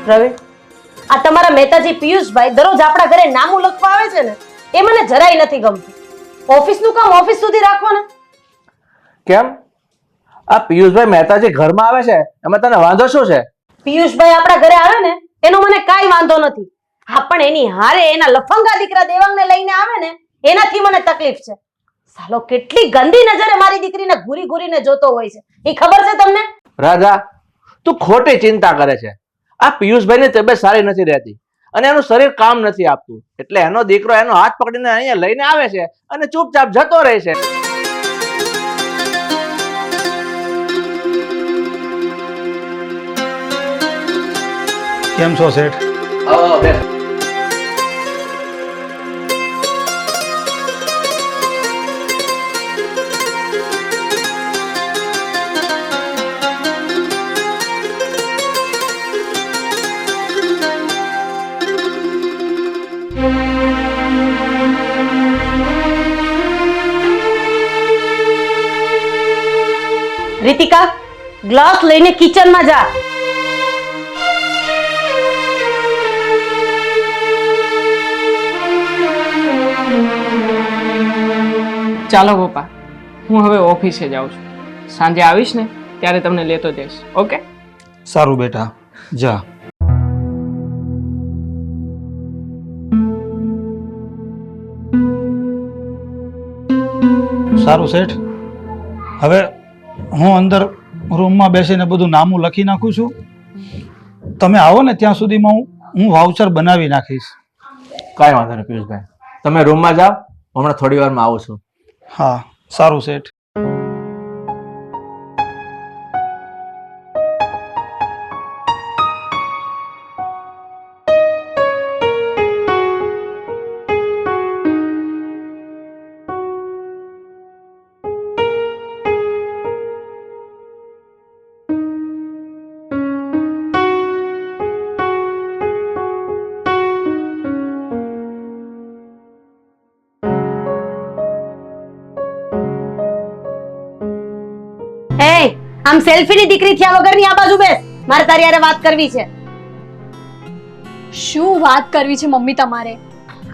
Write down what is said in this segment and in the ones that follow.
પ્રવીણ, આ તમારા મહેતાજી પિયુષભાઈ દરરોજ આપણા ઘરે નામું લખવા આવે છે ને, એ મને જરાય નથી ગમતું. ઓફિસનું કામ ઓફિસ સુધી રાખો ને. કેમ? આ પિયુષભાઈ મહેતાજી ઘરમાં આવે છે એમાં તને વાંધો શું છે? પિયુષભાઈ આપણા ઘરે આવે ને એનો મને કાઈ વાંધો નથી. હા, પણ એની હારે એના લફંગા દીકરા દેવાંગને લઈને આવે ને એનાથી મને તકલીફ છે. સાલો કેટલી ગંદી નજરે મારી દીકરીને ઘૂરી ઘૂરીને જોતો હોય છે, એ ખબર છે તમને? રાજા, તું ખોટી ચિંતા કરે છે. આ પિયુષભાઈની તબિયત સારી નથી રહેતી અને એનું શરીર કામ નથી આપતું, એટલે એનો દીકરો એનો હાથ પકડીને અહીંયા લઈને આવે છે અને ચૂપચાપ જતો રહે છે. કેમ છો શેઠ? રીતિકા, ગ્લાસ લઈને કિચનમાં જા. ચાલો પપ્પા, હું હવે ઓફિસે જાઉં છું. સાંજે આવીશ ને ત્યારે તમને લેતો જઈશ. ઓકે? સારું બેટા, જા. સારું શેઠ, હવે હું અંદર રૂમમાં બેસીને બધું નામું લખી નાખું છું. તમે આવો ને ત્યાં સુધીમાં હું વાઉચર બનાવી નાખીશ. કાંઈ વાંધો નહીં પિયુષભાઈ, તમે રૂમમાં જાઓ, હમણાં થોડી વારમાં આવું છું. હા, સારું શેઠ. આમ સેલ્ફીની દીકરી થયા વગરની આ બાજુ બેસ, મારે તારી હારે વાત કરવી છે. શું વાત કરવી છે મમ્મી તમારે?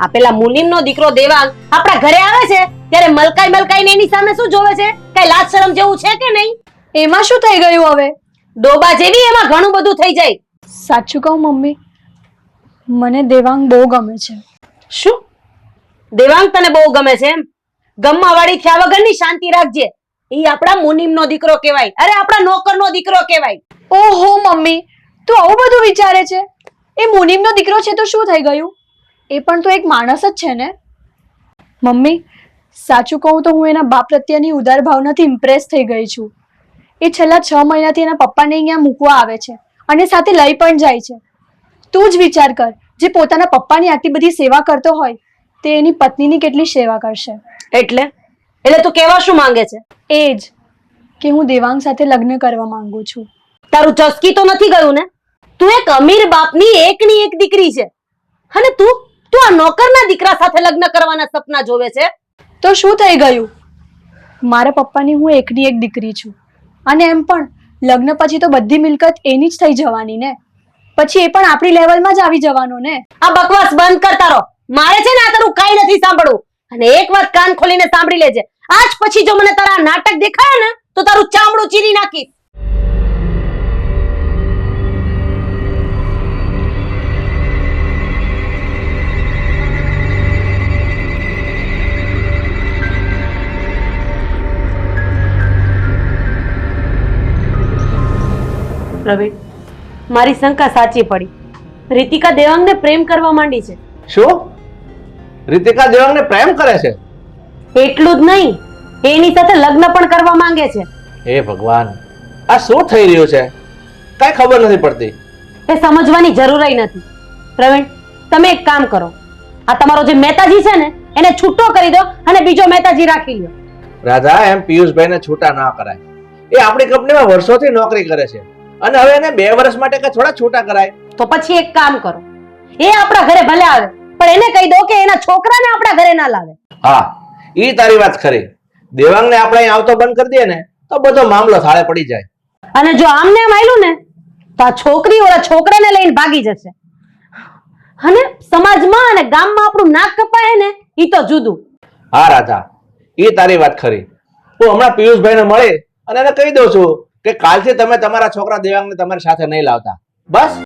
આ પેલા મુનિમનો દીકરો દેવાંગ આપણા ઘરે આવે છે ત્યારે મલકાઈ મલકાઈને એની સામે શું જોવે છે? કઈ લાજ શરમ જેવું છે કે નહીં? એમાં શું થઈ ગયું હવે? ડોબા જેવી એમાં ઘણું બધું થઈ જાય. સાચું કહું મમ્મી, મને દેવાંગ બહુ ગમે છે. શું? દેવાંગ તને બહુ ગમે છે એમ? ગમવા વાળી થયા વગરની શાંતિ રાખજે. ઈ આપણા મુનિમનો દીકરો કહેવાય. અરે આપણા નોકરનો દીકરો કહેવાય. ઓહો મમ્મી, તું આવું બધું વિચારે છે? એ મુનિમનો દીકરો છે તો શું થઈ ગયું? એ પણ તો એક માણસ જ છે ને. મમ્મી, સાચું કહું તો હું એના બાપ પ્રત્યેની ઉદાર ભાવનાથી ઇમ્પ્રેસ થઈ ગઈ છું. એ છેલ્લા 6 મહિનાથી એના પપ્પાને અહીંયા મૂકવા આવે છે અને સાથે લઈ પણ જાય છે. તું જ વિચાર કર, જે પોતાના પપ્પાની આટલી બધી સેવા કરતો હોય તે એની પત્નીની કેટલી સેવા કરશે. એટલે તું કહેવા શું માંગે છે? એ જ કે હું દેવાંગ સાથે લગ્ન કરવા માંગુ છું. તારું ચસ્કી તો નથી ગયું ને? તું એક અમીર બાપની એકની એક દીકરી છે અને તું આ નોકરના દીકરા સાથે લગ્ન કરવાના સપના જોવે છે. તો શું થઈ ગયું? મારા પપ્પાની હું એકની એક દીકરી છું અને એમ પણ લગ્ન પછી તો બધી મિલકત એની જ થઈ જવાની ને. પછી એ પણ આપણી લેવલમાં જ આવી જવાનો ને. આ બકવાસ બંધ કરતા રહો. મારે છે ને આ તારું કાઈ નથી સાંભળવું. અને એક વાત કાન ખોલીને સાંભળી લેજે, આજ પછી જો મને તારા નાટક દેખાય ને તો તારું ચામડું ચીરી નાખીશ. પ્રવીણ, મારી શંકા સાચી પડી. રીતિકા દેવાંગને પ્રેમ કરવા માંડી છે. શું? રીતિકા દેવાંગને પ્રેમ કરે છે? એટલું જ નહીં, એની સાથે લગ્ન પણ કરવા માંગે છે. હે ભગવાન, આ શું થઈ રહ્યું છે? કઈ ખબર નથી પડતી. એ સમજવાની જરૂર નથી. પ્રવીણ, તમે એક કામ કરો, આ તમારો જે મહેતાજી છે ને એને છૂટો કરી દો અને બીજો મહેતાજી રાખી લો. રાજા, એમ પિયુષભાઈને છૂટા ના કરાય. એ આપણી કંપનીમાં વર્ષોથી નોકરી કરે છે અને હવે એને 2 વર્ષ માટે કે થોડા છૂટા કરાય. તો પછી એક કામ કરો, એ આપણા ઘરે ભલે આવે પણ એને કહી દો કે એના છોકરાને આપણા ઘરે ના લાવે. હા, ઈ તારી વાત ખરી. દેવાંગને આપણે અહીં આવતો બંધ કરી દઈએ ને તો બધો મામલો થાળે પડી જાય. અને જો આમને એમ આયલું ને તો આ છોકરી ઓલા છોકરાને લઈને ભાગી જશે અને સમાજમાં અને ગામમાં આપણું નાક કપાય ને ઈ તો જુદું. હા રાધા, એ તારી વાત ખરી. હું હમણાં પિયુષભાઈને મળી અને એને કહી દઉં છું કે કાલથી તમે તમારા છોકરા દેવાંગને તમારી સાથે નહીં લાવતા. બસ.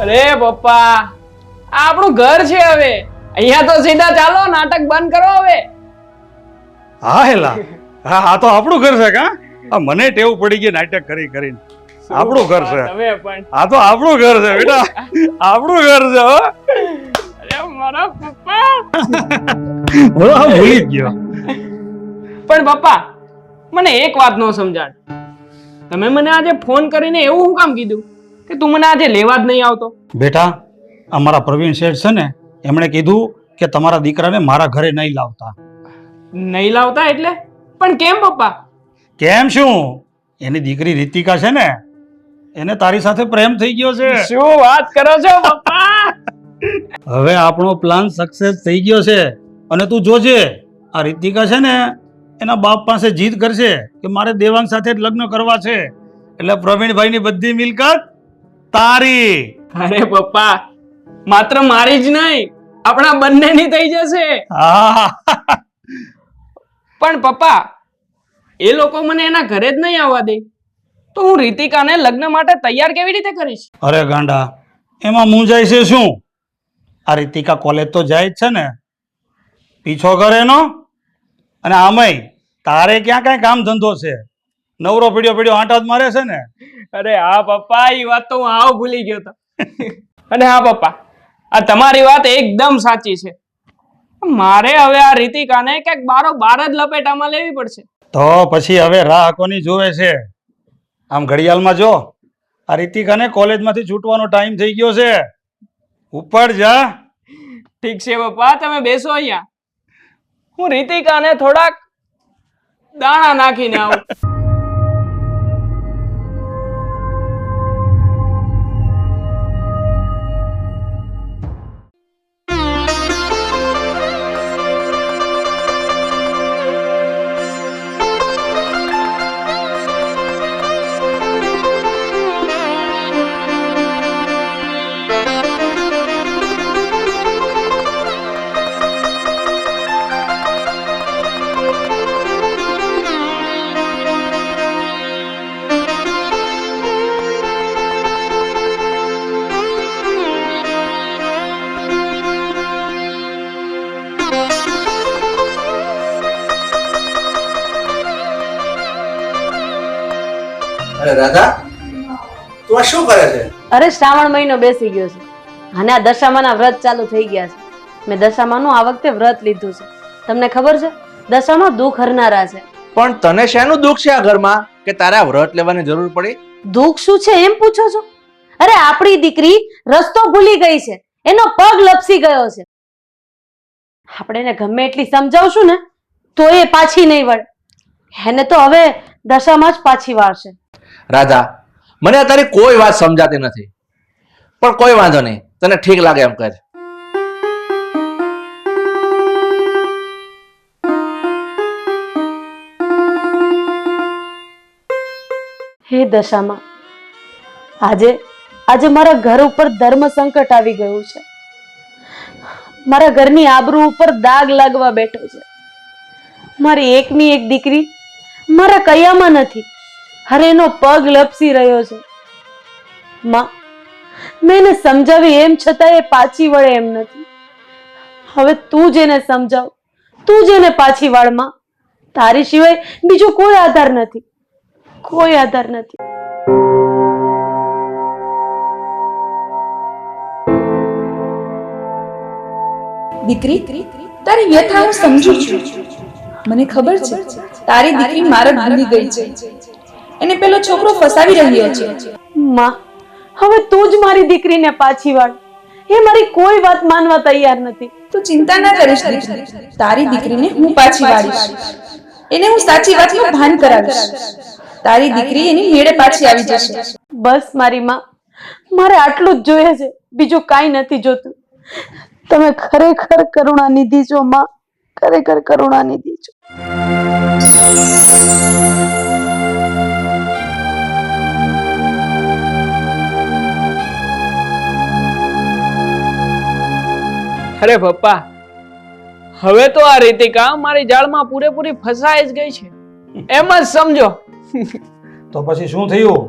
અરે પપ્પા, આ આપણું ઘર છે. હવે અહીંયા તો સીધા ચાલો, નાટક બંધ કરો હવે. હા હેલા, હા આ તો આપણું ઘર છે કા? આ મને ટેવ પડી ગઈ નાટક કરી કરીને. આપણું ઘર છે. તમે પણ. આ તો આપણું ઘર છે બેટા, આપણું ઘર છે હો. અરે મારા પપ્પા. બોલો, હા ભૂલી જ ગયો. પણ પપ્પા, મને એક વાત નો સમજાણ. તમે મને આજે ફોન કરીને એવું શું કામ કીધું કે તું મને આજે લેવા જ નહીં આવતો? બેટા, અમારા પ્રવીણ શેઠ છે ને, એમણે કીધું કે તમારા દીકરાને મારા ઘરે નહીં લાવતા. નહીં લાવતા એટલે? પણ કેમ પપ્પા? કેમ શું? એની દીકરી રીતિકા છે ને, એને તારી સાથે પ્રેમ થઈ ગયો છે. શું વાત કરો છો પપ્પા? હવે આપણો પ્લાન સક્સેસ થઈ ગયો છે. અને તું જોજે, આ રીતિકા છે ને એના બાપ પાસે જીદ કરશે કે મારે દેવાંગ સાથે જ લગ્ન કરવા છે, એટલે પ્રવીણભાઈની બધી મિલકત તારી. અરે પપ્પા, માત્ર મારી જ નહીં, આપણા બંનેની થઈ જશે. હા, પણ પપ્પા, એ લોકો મને એના ઘરે જ નહીં આવવા દે તો હું રીતિકાને લગ્ન માટે તૈયાર કેવી રીતે કરીશ? અરે ગાંડા, એમાં મૂંઝાય છે શું? આ રીતિકા કોલેજ તો જાય જ છે ને, પીછો કરે એનો. અને આમાંય તારે ક્યાં કાંઈ કામ ધંધો છે? નવરો પીડ્યો આંટા જ મારે છે ને. અરે હા પપ્પા, એ વાત તો હું આવ ભૂલી ગયો હતો. અને હા પપ્પા, આ તમારી વાત એકદમ સાચી છે. મારે હવે આ રીતિકાને ક્યાંક બારોબાર જ લપેટામાં લેવી પડશે. તો પછી હવે રાહ કોની જોવે છે? આમ ઘડિયાળમાં જો, આ રીતિકાને કોલેજમાંથી છૂટવાનો ટાઈમ થઈ ગયો છે. ઉપર જા. ઠીક છે પપ્પા, તમે બેસો અહીંયા. હું રીતિકાને થોડાક દાણા નાખીને આવું. અરે રાધા, તું આ શું કરે છે? અરે શ્રાવણ મહિનો બેસી ગયો છે અને આ દશામાના વ્રત ચાલુ થઈ ગયા છે. મેં દશામાનું આ વખતે વ્રત લીધું છે. તમને ખબર છે, દશામાં દુઃખ હરનારા છે. પણ તને શેનું દુઃખ છે આ ઘરમાં કે તારે આ વ્રત લેવાની જરૂર પડી? દુઃખ શું છે એમ પૂછો છો? અરે આપણી દીકરી રસ્તો ભૂલી ગઈ છે, એનો પગ લપસી ગયો છે. આપણે એને ગમે એટલી સમજાવશું ને તો એ પાછી નહીં વળે. એને તો હવે દશામાં જ પાછી વાળશે. રાધા, મને આ તારી કોઈ વાત સમજાતી નથી, પણ કોઈ વાંધો નહીં, તને ઠીક લાગે એમ કર. હે દશામાં, આજે મારા ઘર ઉપર ધર્મ સંકટ આવી ગયું છે. મારા ઘરની આબરૂ ઉપર દાગ લાગવા બેઠો છે. મારી એકની એક દીકરી મારા કયામાં નથી, અરે એનો પગ લપસી રહ્યો છે. માં, મેં એને સમજાવી એમ છતાં એ પાછી વળે એમ નથી. હવે તું જ એને સમજાવ, તું જ એને પાછી વાળ માં. તારી સિવાય બીજો કોઈ આધાર નથી, કોઈ આધાર નથી. દીકરી, તારી વ્યથા હું સમજુ છું. મને ખબર છે તારી દીકરી મારા ભૂલી ગઈ છે. એને પેલો છોકરો ફસાવી રહ્યો છે. માં, હવે તું જ મારી દીકરીને પાછી વાળ. એ મારી કોઈ વાત માનવા તૈયાર નથી. તું ચિંતા ના કરીશ દીકરી, તારી દીકરીને હું પાછી વાળીશ. એને હું સાચી વાતનું ભાન કરાવીશ. તારી દીકરી એની મેળે પાછી આવી જશે. બસ મારી માં, મારે આટલું જ જોઈએ છે, બીજું કાંઈ નથી જોતું. તમે ખરેખર કરુણાનિધિ છો માં, ખરેખર કરુણાનિધિ છો. અરે પપ્પા, હવે તો આ રીતિકા મારી જાળમાં પૂરેપૂરી ફસાઈ જ ગઈ છે, એમ જ સમજો. તો પછી શું થયું?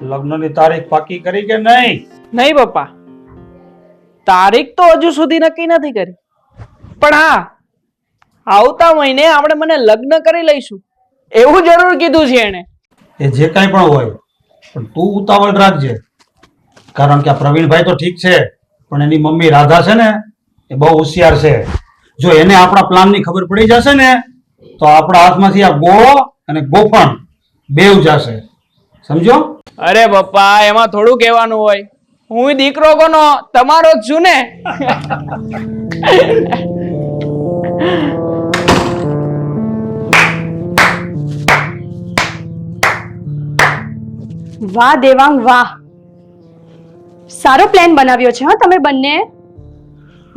લગ્નની તારીખ પાકી કરી કે નહીં? નહીં પપ્પા, તારીખ તો હજુ સુધી નક્કી નથી કરી, પણ હા, આવતા મહિને આપણે મને લગ્ન કરી લઈશું એવું જરૂર કીધું છે એને. એ જે કાંઈ પણ હોય, પણ તું ઉતાવળ રાખજે. કારણ કે આ પ્રવીણભાઈ તો ઠીક છે, પણ એની મમ્મી રાધા છે ને, એ બહુ હોશિયાર છે. જો એને આપણા પ્લાનની ખબર પડી જશે ને, તો આપણા હાથમાંથી આ ગોળો અને ગોફણ બેવ જશે. સમજો? અરે પપ્પા, એમાં થોડું કહેવાનું હોય, હું દીકરો કોનો, તમારો જ છું ને. વાહ દેવાંગ વાહ, સારો પ્લાન બનાવ્યો છે હા તમે બંને.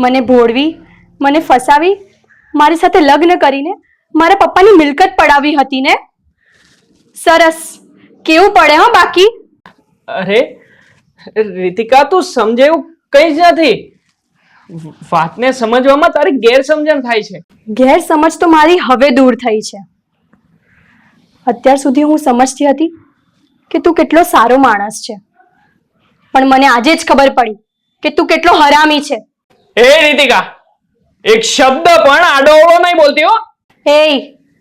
મને ભોળવી, મને ફસાવી, મારી સાથે લગ્ન કરીને મારા પપ્પાની મિલકત પડાવી હતી ને. સરસ, કેવું પડે હા બાકી. અરે રીતિકા, તું સમજે એવું કઈ જ નથી. વાતને સમજવામાં તારી ગેરસમજણ થાય છે. ગેરસમજ તો મારી હવે દૂર થઈ છે. અત્યાર સુધી હું સમજતી હતી કે તું કેટલો સારો માણસ છે, પણ મને આજે જ ખબર પડી કે તું કેટલો હરામી છે. એ રીતિકા, એક શબ્દ પણ આડો અવળો નહીં બોલતી હો. એય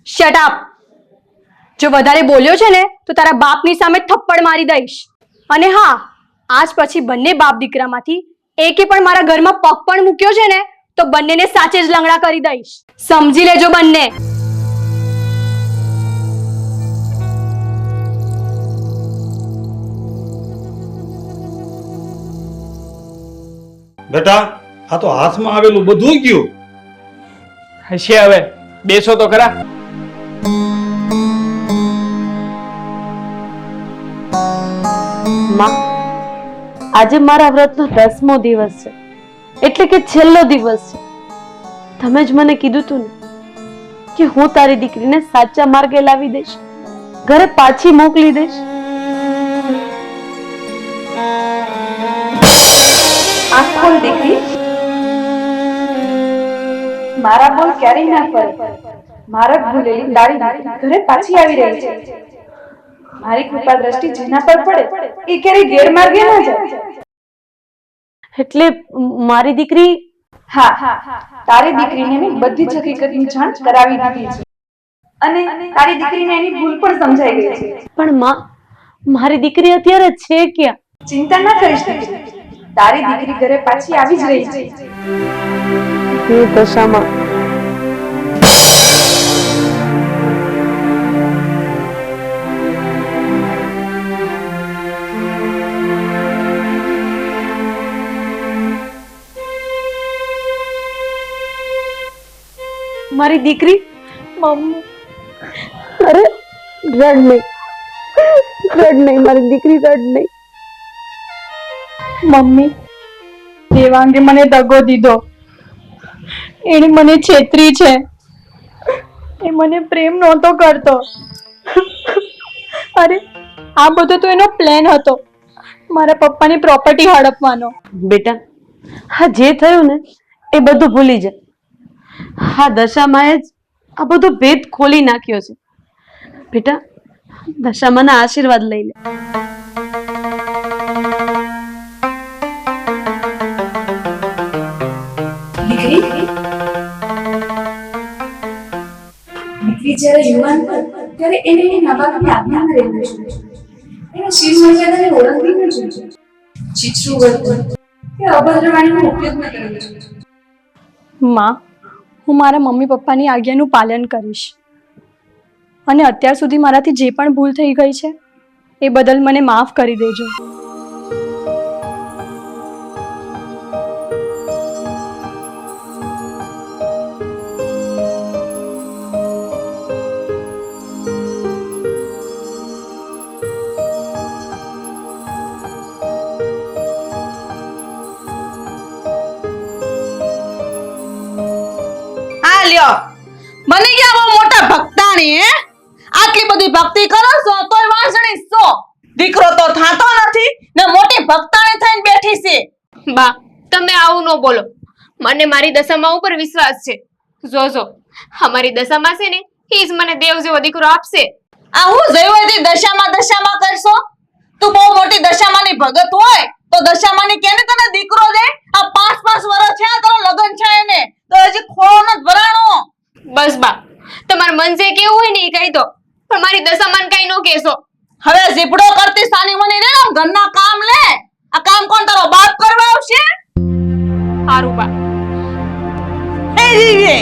શટ અપ. જો વધારે બોલ્યો છે ને તો તારા બાપની સામે થપ્પડ મારી દઈશ. અને હા, આજ પછી બંને બાપ દીકરામાંથી એકે પણ મારા ઘરમાં પગ પણ મૂક્યો છે ને તો બંનેને સાચે જ લંગડા કરી દઈશ. સમજી લેજો બંને. બેટા, આ તો હાથમાં આવેલું બધું ગયું. હશે, હવે બેસો તો ખરા. માં, આજે મારા વ્રતનો 10મો દિવસ છે, એટલે કે છેલ્લો દિવસ છે. તમે જ મને કીધું તું ને કે હું તારી દીકરીને સાચા માર્ગે લાવી દઈશ, ઘરે પાછી મોકલી દઈશ. આંખ ખોલ દીકરી, મારા બોલ ક્યારેય ના ફરે. મારા ભૂલેલી તારી દીકરી ઘરે પાછી આવી રહી છે. મારી કૃપા દ્રષ્ટિ જેના પર પડે એ ક્યારેય ગેરમાર્ગે ના જાય. એટલે મારી દીકરી, હા, તારી દીકરીને મેં બધી જ હકીકતની જાણ કરાવી દીધી છે અને તારી દીકરીને એની ભૂલ પણ સમજાઈ ગઈ છે. પણ માં, મારી દીકરી અત્યારે છે ક્યાં? ચિંતા ના કરીશ દીકરી, તારી દીકરી ઘરે પાછી આવી જ રહી છે. હે દશામાં, મારી દીકરી. મમ્મી, અરે રડ નહીં, રડ નહીં મારી દીકરી, રડ નહીં. મમ્મી, દેવાંગે મને દગો દીધો. એણે મને છેતરી છે. એ મને પ્રેમ નહોતો કરતો. અરે આ બધો તો એનો પ્લાન હતો, મારા પપ્પાની પ્રોપર્ટી હડપવાનો. બેટા, હા જે થયું ને એ બધું ભૂલી જા. હા દશામાએ જ આ બધો ભેદ ખોલી નાખ્યો છે. બેટા, દશામાના આશીર્વાદ લઈ લે. દીકરી, દીકરી જ્યારે યુવાન હોય ત્યારે એને એની મા બાપની આજ્ઞામાં રહેવું જોઈએ. એને શિવ મર્યાદાને ઓળંગવી ન જોઈએ. ચીચરું વર્તન કે અભદ્ર વાણીનો ઉપયોગ ન કરવો જોઈએ. માં, હું મારા મમ્મી પપ્પાની આજ્ઞાનું પાલન કરીશ. અને અત્યાર સુધી મારાથી જે પણ ભૂલ થઈ ગઈ છે એ બદલ મને માફ કરી દેજો. લ્યો બની ગયા બહુ મોટા ભક્તાણી હે આટલી બધી ભક્તિ કરો છો તોય વાંસણી છો દીકરો તો થાતો નથી ને મોટી ભક્તાણી થઈને બેઠી છે બા તમે આવું ન બોલો મને મારી દશામાં ઉપર વિશ્વાસ છે જોજો અમારી દશામાં છે ને ઈ જ મને દેવ જેવો દીકરો આપશે આ હું જયવતી દશામાં કરશો તું બહુ મોટી દશામાંની ભગત હોય તો દશામાંની કેને તને દીકરો દે આ 5 વર્ષ થયા તારો લગન છે એને તો હજી ખોળો ન ભરાણો બસ બા તમાર મન જે કેવું હોય ને એ કહી દો પણ મારી દશામાં કઈ ન કહેશો હવે ઝીપડો કરતી સાની મને રે ને ઘરના કામ લે આ કામ કોણ તારો બાપ કરવા આવશે હારું બા એ જીવે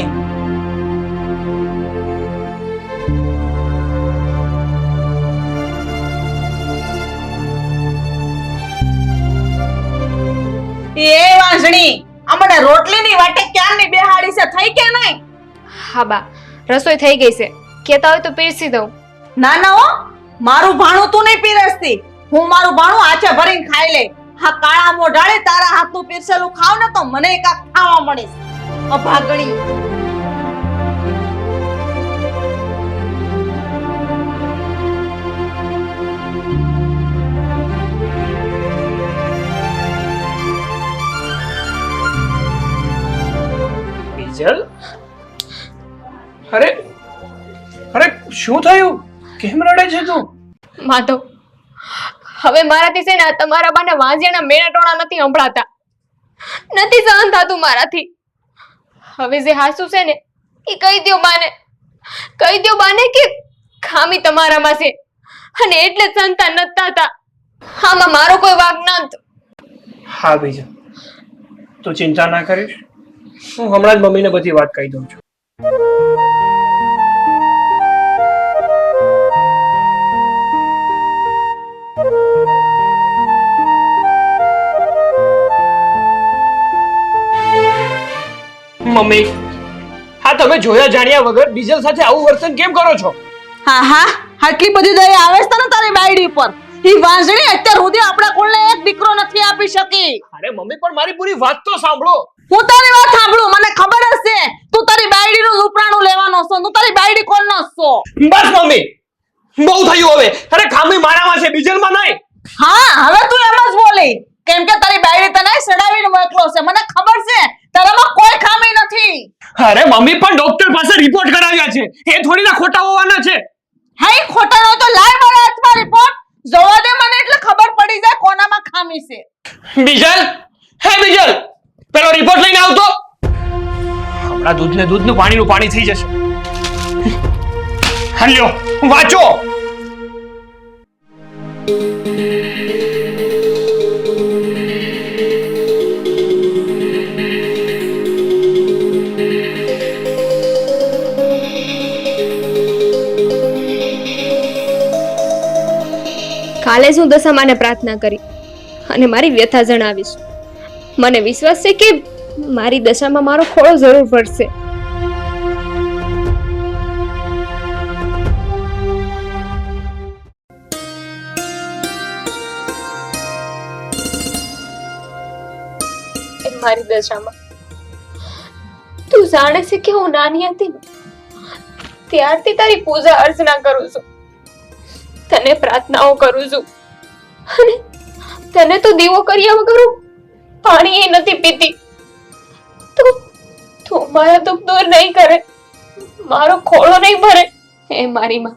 એ વાંસણી અમને રોટલીની વાટે ક્યારની બેહાડી છે થઈ કે નહીં હા બા રસોઈ થઈ ગઈ છે કેતા હોય તો પીરસી દઉં ના ના હો મારું ભાણું તું નહીં પીરસતી હું મારું ભાણું આચે ભરીને ખાઈ લે હા કાળા મોઢાળે તારા હાથનું પીરસેલું ખાવ ને તો મને કાક ખાવા મળે અભાગણી બીજલ અરે અરે શું થયું કેમ રડે છે તું માધવ હવે મારાથી છે ને તમારા બાને વાંજિયાના મેણાટોણા નથી સંભળાતા નથી સહન થતું મારાથી હવે જે હાસુ છે ને એ કહી દ્યો બાને કે ખામી તમારામાં છે અને એટલે જ સંતાન નથી થતા આમાં મારો કોઈ વાંક નથી હા બીજલ તું ચિંતા ના કરીશ હું હમણાં જ મમ્મીને બધી વાત કહી દઉં છું મમ્મી હા તમે જોયા જાણ્યા વગર બીજલ સાથે આવું વર્તન કેમ કરો છો હા હા આટલી બધી દયા આવે છે ને તારી બાયડી પર ઈ વાંસણી અત્યાર સુધી આપણા કુળને એક દીકરો નથી આપી શકી અરે મમ્મી પણ મારી પૂરી વાત તો સાંભળો હું તારી વાત સાંભળું મને ખબર જ છે તું તારી બાયડીનું ઉપરાણું લેવાનો છો તું તારી બાયડી કોણનો છો બસ મમ્મી બહુ થયું હવે અરે ખામી મારામાં છે બીજલમાં નહીં હા હવે તું એમ જ બોલી કેમ કે તારી બાયડી તને સડાવીને મોકલો છે મને ખબર છે તારામાં કોઈ ખામી નથી અરે મમ્મી પણ ડોક્ટર પાસે રિપોર્ટ કરાવ્યા છે એ થોડી ના ખોટા હોવાના છે હા ઈ ખોટા નો તો લાય મારા હાથમાં રિપોર્ટ જોવા દે મને એટલે ખબર પડી જાય કોનામાં ખામી છે બીજલ હે બીજલ પેલો રિપોર્ટ લઈને આવતો હમણાં દૂધનું પાણી થઈ જશે હલ્યો વાંચો કાલે જ હું દશામાને પ્રાર્થના કરી અને મારી વ્યથા જણાવીશ મને વિશ્વાસ છે કે મારી દશામાં મારો ખોળો જરૂર પડશે મારી દશામાં તું જાણે છે કે હું નાની હતી ત્યારથી તારી પૂજા અર્ચના કરું છું તને પ્રાર્થનાઓ કરું છું અને તને તો દીવો કર્યા વગર પાણી એ નથી પીતી તું મારા દુઃખ દૂર નહીં કરે મારો ખોળો નહીં ભરે હે મારી માં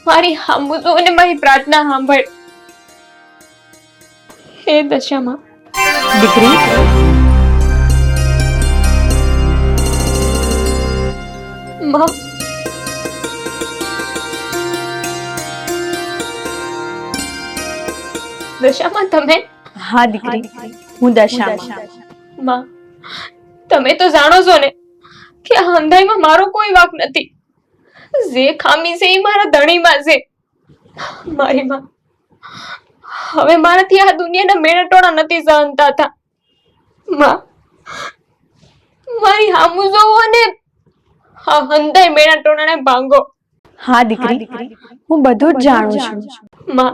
મારી હાંભુજો અને મારી પ્રાર્થના સાંભળ હે દશામાં દીકરી માં દશામાં તમે હા દીકરી હું દશામાં માં તમે તો જાણો છો ને કે આ અંધાઈમાં મારો કોઈ વાંક નથી જે ખામી છે એ મારા ધણીમાં છે મારી માં હવે મારાથી આ દુનિયાના મેળટોળા નથી સહન થતા માં મારી હામુ જોવો અને આ અંધાઈ મેળટોળાને ભાંગો હા દીકરી હું બધું જ જાણું છું માં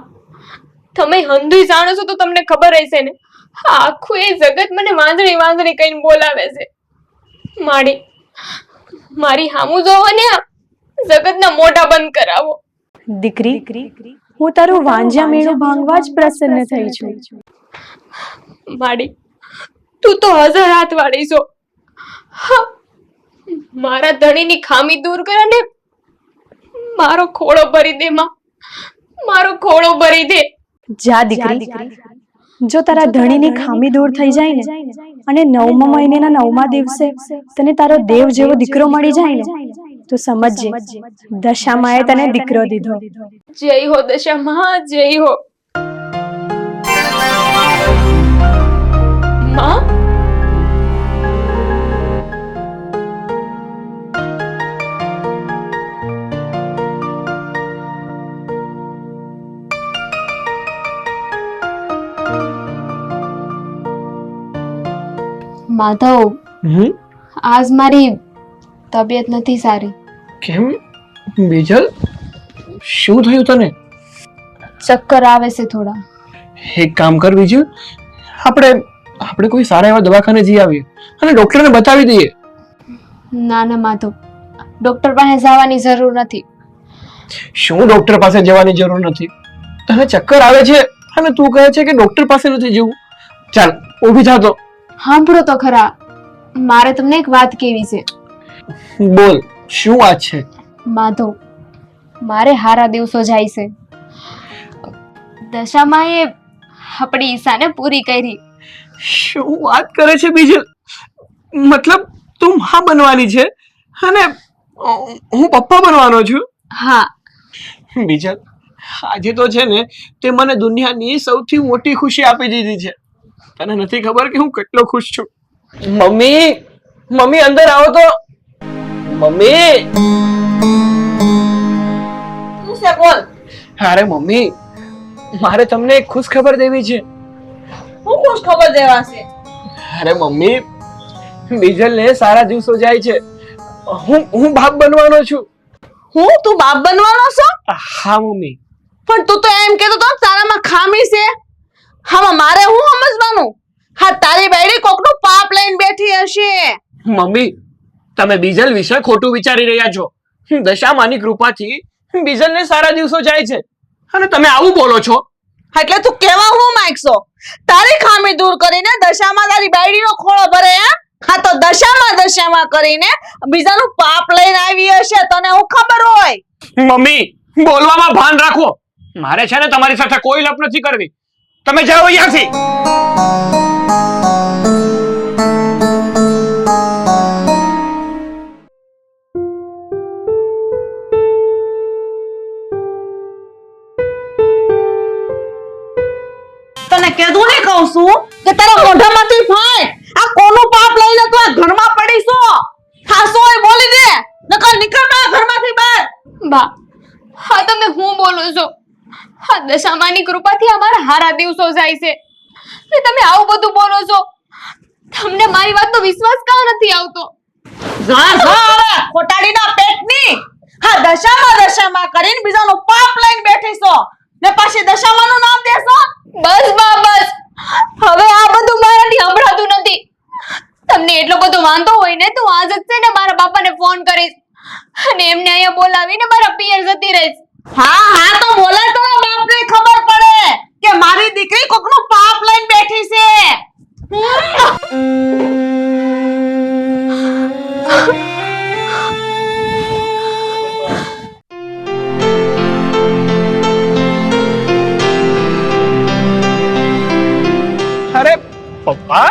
તમે હંધુય જાણો છો તો તમને ખબર હશે ને આખું એ જગત મને વાંદળી વાંદળી કહીને બોલાવે છે મારી હામું જોવો ને આ જગતના મોઢા બંધ કરાવો. દીકરી, હું તારું વાંજ્યા મેળું ભાંગવા જ પ્રસન્ન થઈ છું. માડી, તું તો હજાર હાથ વાળી છો. હા, મારા ધણીની ખામી દૂર કર અને મારો ખોળો ભરી દે માં, મારો ખોળો ભરી દે. જા દીકરી, જો તારા ધણીની ખામી દૂર થઈ જાય ને અને 9મા મહિનાના 9મા દિવસે તને તારો દેવ જેવો દીકરો મળી જાય ને તો સમજજે દશામાએ તને દીકરો દીધો. જય હો દશામાં, જય હો માં. માધવ, આજ મારી તબિયત નથી સારી. કેમ બીજલ, શું થયું તને? ચક્કર આવે છે થોડા. એક કામ કર બીજલ, આપણે કોઈ સારા એવા દવાખાને જઈ આવીએ અને ડોક્ટરને બતાવી દઈએ. ના ના માધવ, ડોક્ટર પાસે જવાની જરૂર નથી. શું ડોક્ટર પાસે જવાની જરૂર નથી? તને ચક્કર આવે છે અને તું કહે છે કે ડોક્ટર પાસે નથી જવું? ચાલ ઊભી થા તો. સાંભળો તો ખરા, મારે તમને એક વાત કેવી છે. બોલ, શું વાત છે? માધવ, મારે હારા દિવસો જાય છે. દશામાં એ આપણી ઈચ્છાને પૂરી કરી. શું વાત કરે છે બીજલ? મતલબ તું માં બનવાની છે અને હું પપ્પા બનવાનો છું? હા બીજલ, આજે તો છે ને તે મને દુનિયાની સૌથી મોટી ખુશી આપી દીધી છે. તને નથી ખબર કે હું કેટલો ખુશ છું. મમ્મી, મમ્મી અંદર આવો તો. મમ્મી. શું છે બોલ? અરે મમ્મી, મારે તમને એક ખુશ ખબર દેવી છે. હું ખુશ ખબર દેવા છે? અરે મમ્મી, બીજલને સારા દિવસો જાય છે. હું બાપ બનવાનો છું. તું બાપ બનવાનો છો? હા મમ્મી. પણ તું તો એમ કહેતો તો તારામાં ખામી છે. હા, મારે હું સમજવાનું? હા, તારી બેડી કોકનું પાપ લઈને બેઠી હશે. મમ્મી, તમે બીજલ વિશે ખોટું વિચારી રહ્યા છો. દશામાની કૃપાથી બીજલને સારા દિવસો જાય છે અને તમે આવું બોલો છો. એટલે તું કેવા હું માંગશો? તારી ખામી દૂર કરીને દશામાં તારી બેડીનો ખોળો ભરે હે? હા, તો દશામાં કરીને બીજાનું પાપ લઈને આવી હશે, તને હું ખબર હોય? મમ્મી, બોલવામાં ભાન રાખો. મારે છે ને તમારી સાથે કોઈ લપ નથી કરવી. તમે જાઓ અહીંયાથી. તને કીધું ને કહું છું કે તારા મોઢામાંથી ફાય. આ કોનું પાપ લઈને તું આ ઘરમાં પડી છો? ખાસો હોય બોલી દે, નકર નીકળ મારા ઘરમાંથી બહાર. બા, હા તમે હું બોલો છો? હા, દશામાની કૃપાથી અમારા હારા દિવસો જાય છે ને તમે આવું બધું બોલો છો. તમને મારી વાતનો વિશ્વાસ કાં નથી આવતો? જા હવે ખોટાડીના પેટની. હા, દશામાં કરીને બીજાનું પાપ લઈને બેઠી છો ને પાછી દશામાનું નામ દેશો. બસ બા, બસ. હવે આ બધું મારાથી સંભળાતું નથી. તમને એટલો બધો વાંધો હોય ને તો આજ જ છે ને મારા બાપાને ફોન કરીશ અને એમને અહીંયા બોલાવીને મારા પિયર જતી રહીશ. હા, તો બોલે તો બાપને ખબર પડે કે મારી દીકરી કોકનું પાપ લઈને બેઠી છે. અરે પપ્પા,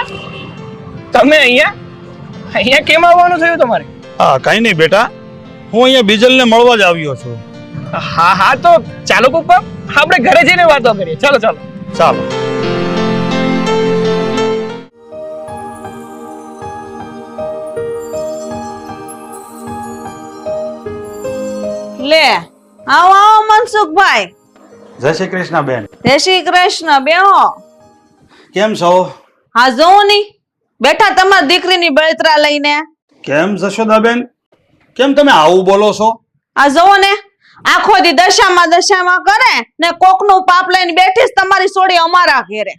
તમે અહીંયા કેમ આવવાનું થયું તમારે? હા, કઈ નહીં બેટા, હું અહીંયા બીજલને મળવા જ આવ્યો છું. હા તો ચાલો પપ્પા, આપણે ઘરે જઈને વાતો કરીએ. ચાલો. ચાલો. લે આવો મનસુખભાઈ. જય શ્રી કૃષ્ણ બેન. જય શ્રી કૃષ્ણ. બેહો. કેમ છો? હા, જોઉં ની બેઠા તમારી દીકરીની બળતરા લઈને. કેમ જશોદાબેન, કેમ તમે આવું બોલો છો? આ જોવો ને, આખો દી દશામાં કરે ને કોકનું પાપ લઈને બેઠીશ તમારી સોડી અમારા ઘેરે.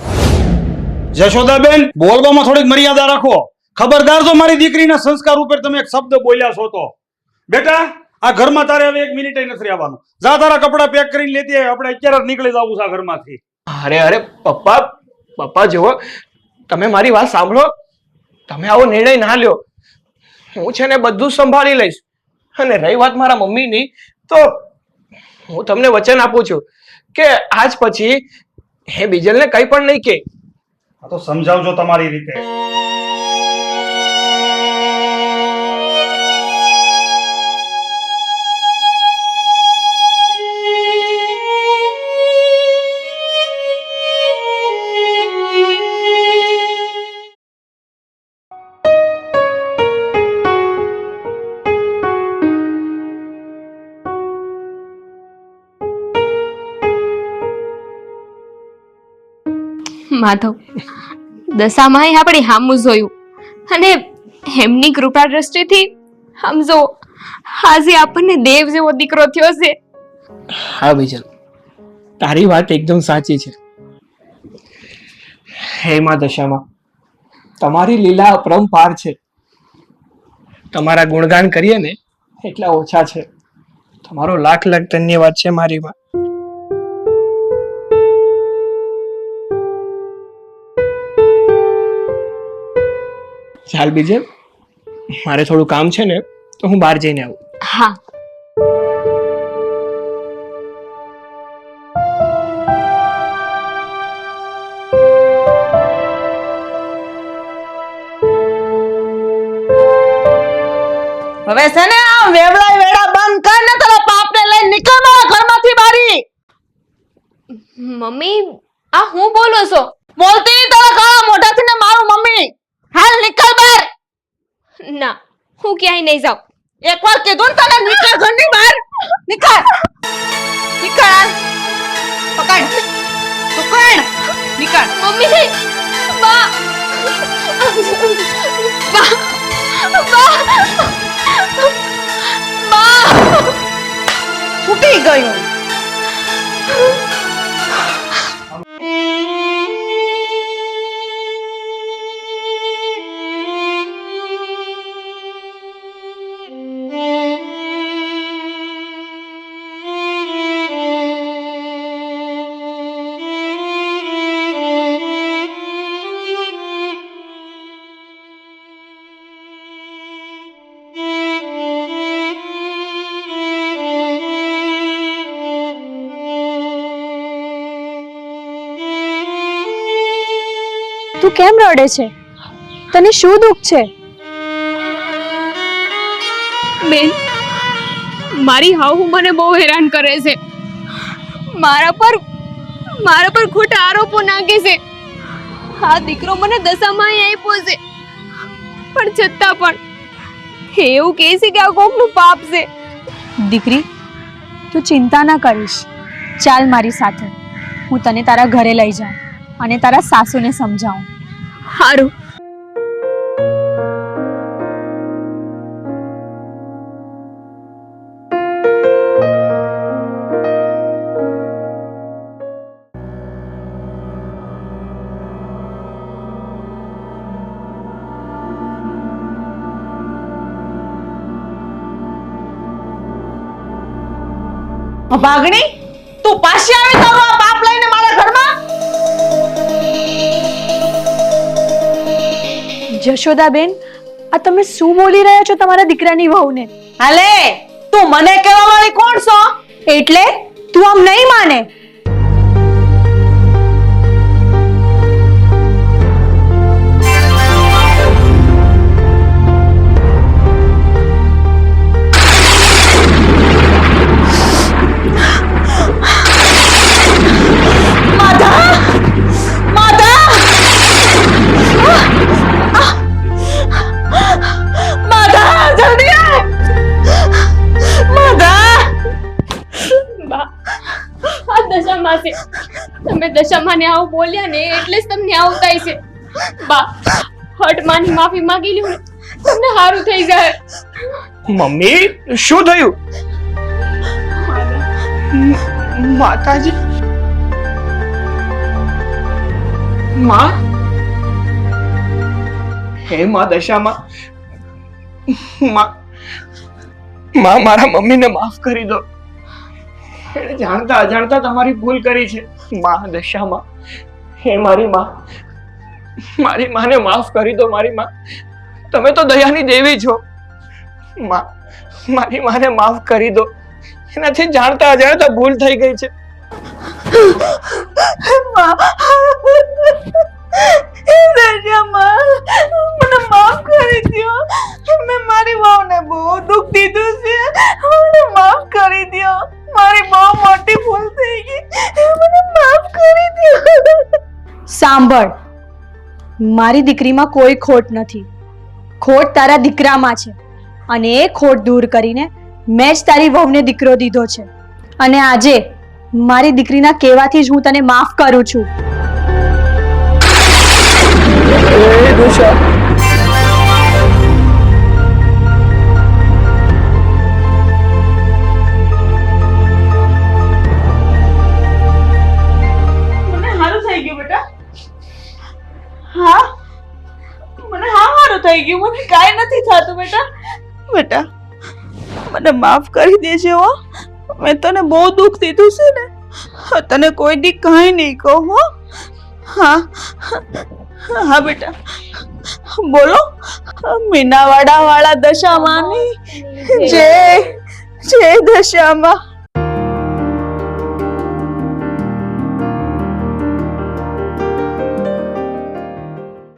જશોદાબેન, બોલવામાં થોડીક મર્યાદા રાખો. ખબરદાર જો મારી દીકરીના સંસ્કાર ઉપર તમે એક શબ્દ બોલ્યા છો તો બેટા આ ઘરમાં તારે હવે 1 મિનિટ નથી આવવાનું. જા તારા કપડાં પેક કરીને લેતી આવ. આપણે અત્યારે જ નીકળી જવું છે આ ઘરમાંથી. અરે પપ્પા જુઓ, તમે મારી વાત સાંભળો. તમે આવો નિર્ણય ના લ્યો. હું છે ને બધું સંભાળી લઈશ. અને રહી વાત મારા મમ્મીની, તો હું તમને વચન આપું છું કે આજ પછી હે બીજલને કંઈ પણ નહીં કે. આ તો સમજાવજો તમારી રીતે. માધવ, દશામાં આપણી હામું જોયું અને એમની કૃપા દ્રષ્ટિથી સમજો આજે આપણને દેવ જેવો દીકરો થયો છે. હા બીજલ, તારી વાત એકદમ સાચી છે. હે માં દશામાં, તમારી લીલા અપરંપાર છે. તમારા ગુણગાન કરીએ ને એટલા ઓછા છે. તમારો લાખ લાખ ધન્યવાદ છે મારી માં. ચાલ બીજલ, મારે થોડું કામ છે ને, તો હું બહાર જઈને આવું. હા. હવે છે ને આ વેવડા વેડા બંધ કર ને તારા પાપને લઈને નીકળ મારા ઘરમાંથી બારી. મમ્મી, આ હું બોલો છો? બોલતી નહીં તારા કાળા મોઢાથી ને મારું મમ્મી. હાલ નીકળ બહાર. ના, હું ક્યાંય નહીં જાઉં. એકવાર કીધું ને તને નીકળ ઘરની બહાર. નીકળ. નીકળ. પકડ. પકડ. નીકળ. મમ્મી, બા બા બા બા છૂટી ગયું. તું કેમ રડે છે? તને શું દુઃખ છે? બેન, મારી હાહુ મને બહુ હેરાન કરે છે. મારા પર ખોટા આરોપો નાખે છે. આ દીકરો મને દશામાં આપ્યો છે, પણ છતાં પણ એવું કહે છે કે આ કોકનું પાપ છે. દીકરી, તું ચિંતા ના કરીશ. ચાલ મારી સાથે, હું તને તારા ઘરે લઈ જાઉં અને તારા સાસુને સમજાવું. હારું. ભાગણી, તું પાછી આવી તારું આ પાપ લઈને મારા ઘરમાં? જશોદાબેન, આ તમે શું બોલી રહ્યા છો તમારા દીકરાની વહુને? હાલે, તું મને કહેવા વાળી કોણ છો? એટલે તું આમ નહીં માને. તમે દશામાને આવું બોલ્યા ને એટલે જ તમને આવું થાય છે. બા, હટમાની માફી માંગી લ્યો ને, તમને સારું થઈ જાય. મમ્મી, શું થયું? માતાજી, માં, હે માં દશામાં, માં મારા મમ્મીને માફ કરી દો. એણે જાણતા અજાણતા તમારી ભૂલ કરી છે. માં દશામાં, હે મારી માં, મારી માને માફ કરી દો. મારી માં, તમે તો દયાની દેવી છો. માં, મારી માને માફ કરી દો. એનાથી જાણતા અજાણતા ભૂલ થઈ ગઈ છે. મને માફ કરી દો. મેં મારી વહુને બહુ દુઃખ દીધું છે. મને માફ કરી દો. મારી બહુ મોટી ભૂલ થઈ ગઈ. મને માફ કરી દો. સાંભળ, મારી દીકરીમાં કોઈ ખોટ નથી. ખોટ તારા દીકરામાં છે. અને એ ખોટ દૂર કરીને મેં જ તારી વહુને દીકરો દીધો છે. અને આજે મારી દીકરીના કહેવાથી જ હું તને માફ કરું છું. મને સારું થઈ ગયું બેટા. હા, મને સારું થઈ ગયું. મને કાંઈ નથી થતું બેટા. બેટા, મને માફ કરી દેજે હો. મેં તને બહુ દુઃખ દીધું છે ને. તને કોઈ દી કાંઈ નહીં કહું હો. હા હા બેટા, બોલો. મીનાવાડા વાળા દશામાની જય જય દશામાં.